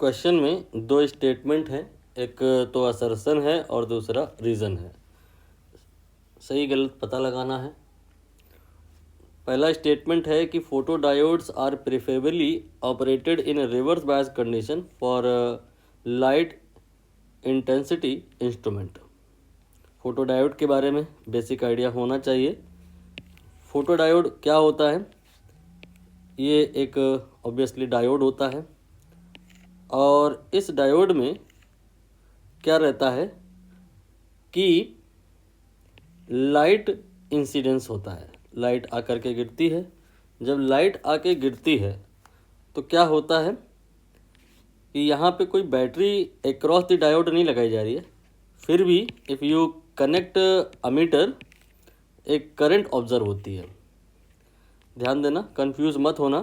Question में दो statement हैं, एक तो असर्शन है और दूसरा रीज़न है। सही गलत पता लगाना है। पहला स्टेटमेंट है कि photodiodes are preferably operated in reverse bias condition for light intensity instrument. Photodiode के बारे में बेसिक आइडिया होना चाहिए। फोटोडायोड क्या होता है? ये एक ऑब्वियसली डायोड होता है और इस डायोड में क्या रहता है कि लाइट इंसिडेंस होता है। लाइट आकर के गिरती है। जब लाइट आके गिरती है तो क्या होता है कि यहाँ पे कोई बैटरी अक्रॉस द डायोड नहीं लगाई जा रही है, फिर भी इफ़ यू कनेक्ट अमीटर एक करंट ऑब्जर्व होती है। ध्यान देना, कंफ्यूज मत होना।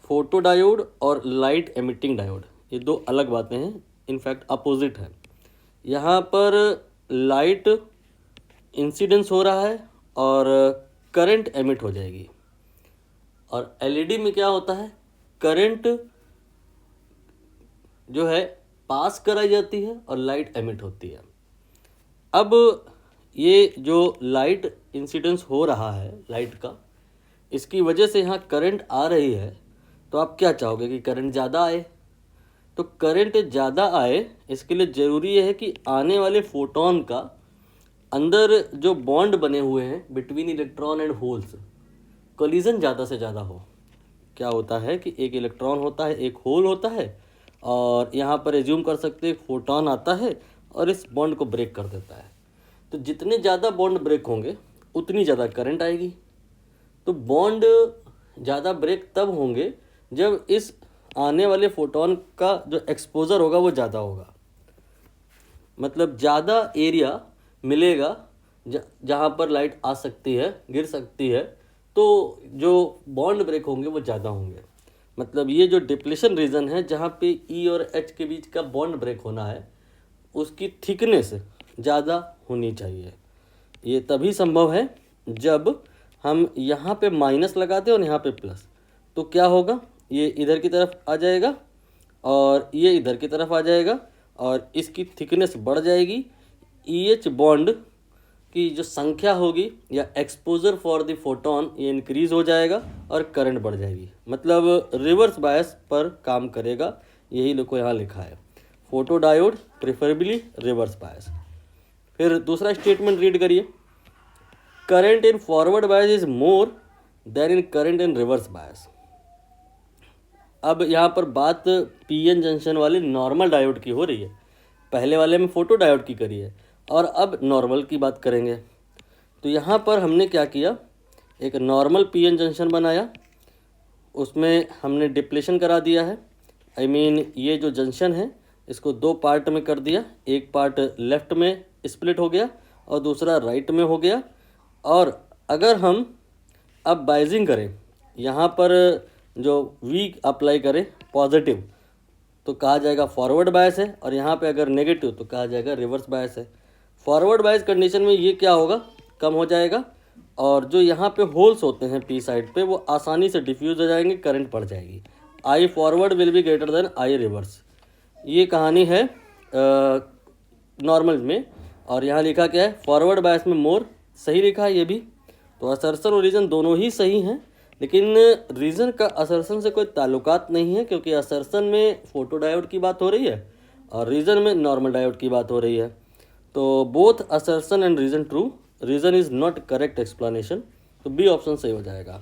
फोटो डायोड और लाइट एमिटिंग डायोड ये दो अलग बातें हैं, इनफैक्ट अपोजिट है। यहाँ पर लाइट इंसिडेंस हो रहा है और करंट एमिट हो जाएगी। और एलईडी में क्या होता है, करंट जो है पास कराई जाती है और लाइट एमिट होती है। अब ये जो लाइट इंसिडेंस हो रहा है लाइट का, इसकी वजह से यहाँ करंट आ रही है, तो आप क्या चाहोगे कि करंट ज़्यादा आए? तो करंट ज़्यादा आए इसके लिए ज़रूरी है कि आने वाले फोटोन का अंदर जो बॉन्ड बने हुए हैं between electron and holes, collision ज़्यादा से ज़्यादा हो। क्या होता है कि एक इलेक्ट्रॉन होता है, एक होल होता है, और यहाँ पर एज्यूम कर सकते हैं एक फोटोन आता है और इस बॉन्ड को ब्रेक कर देता है। तो जितने ज़्यादा बॉन्ड ब्रेक होंगे उतनी ज़्यादा करंट आएगी। तो बॉन्ड ज़्यादा ब्रेक तब होंगे जब इस आने वाले फोटोन का जो एक्सपोजर होगा वो ज़्यादा होगा, मतलब ज़्यादा एरिया मिलेगा जहाँ पर लाइट आ सकती है, गिर सकती है, तो जो बॉन्ड ब्रेक होंगे वो ज़्यादा होंगे। मतलब ये जो डिप्लेशन रीजन है जहाँ पे ई और एच के बीच का बॉन्ड ब्रेक होना है, उसकी थिकनेस ज़्यादा होनी चाहिए। ये तभी संभव है जब हम यहाँ पे माइनस लगाते हैं और यहाँ पे प्लस, तो क्या होगा, ये इधर की तरफ आ जाएगा और ये इधर की तरफ आ जाएगा और इसकी थिकनेस बढ़ जाएगी। EH बॉन्ड की जो संख्या होगी या एक्सपोजर फॉर द फोटोन ये इंक्रीज हो जाएगा और करंट बढ़ जाएगी, मतलब रिवर्स बायस पर काम करेगा। यही लोग को यहाँ लिखा है, photo diode preferably reverse bias. फिर दूसरा स्टेटमेंट रीड करिए, current in forward bias is more then in current in reverse बायस। अब यहाँ पर बात PN जंक्शन वाले नॉर्मल डायोड की हो रही है, पहले वाले में फोटो डायोड की करी है और अब नॉर्मल की बात करेंगे। तो यहाँ पर हमने क्या किया, एक नॉर्मल PN जंक्शन बनाया, उसमें हमने डिप्लेशन करा दिया है। आई मीन ये जो जंक्शन है इसको दो पार्ट में कर दिया, एक पार्ट लेफ्ट में स्प्लिट हो गया और दूसरा राइट में हो गया। और अगर हम अब बाइजिंग करें, यहाँ पर जो V अप्लाई करें पॉजिटिव तो कहा जाएगा फॉरवर्ड बायस है, और यहाँ पे अगर नेगेटिव तो कहा जाएगा रिवर्स बायस है। फॉरवर्ड बायस कंडीशन में ये क्या होगा, कम हो जाएगा, और जो यहाँ पे होल्स होते हैं P साइड पे वो आसानी से डिफ्यूज हो जाएंगे, करंट बढ़ जाएगी। I forward will be greater than I reverse. ये कहानी है नॉर्मल में, और यहाँ लिखा क्या है, फॉरवर्ड बायस में मोर, सही लिखा है ये भी। तो असर्शन और रीजन दोनों ही सही हैं, लेकिन रीज़न का असर्शन से कोई ताल्लुकात नहीं है, क्योंकि असर्शन में फोटो डायोड की बात हो रही है और रीज़न में नॉर्मल डायोड की बात हो रही है। तो both assertion and reason true, reason is not correct explanation, तो B ऑप्शन सही हो जाएगा।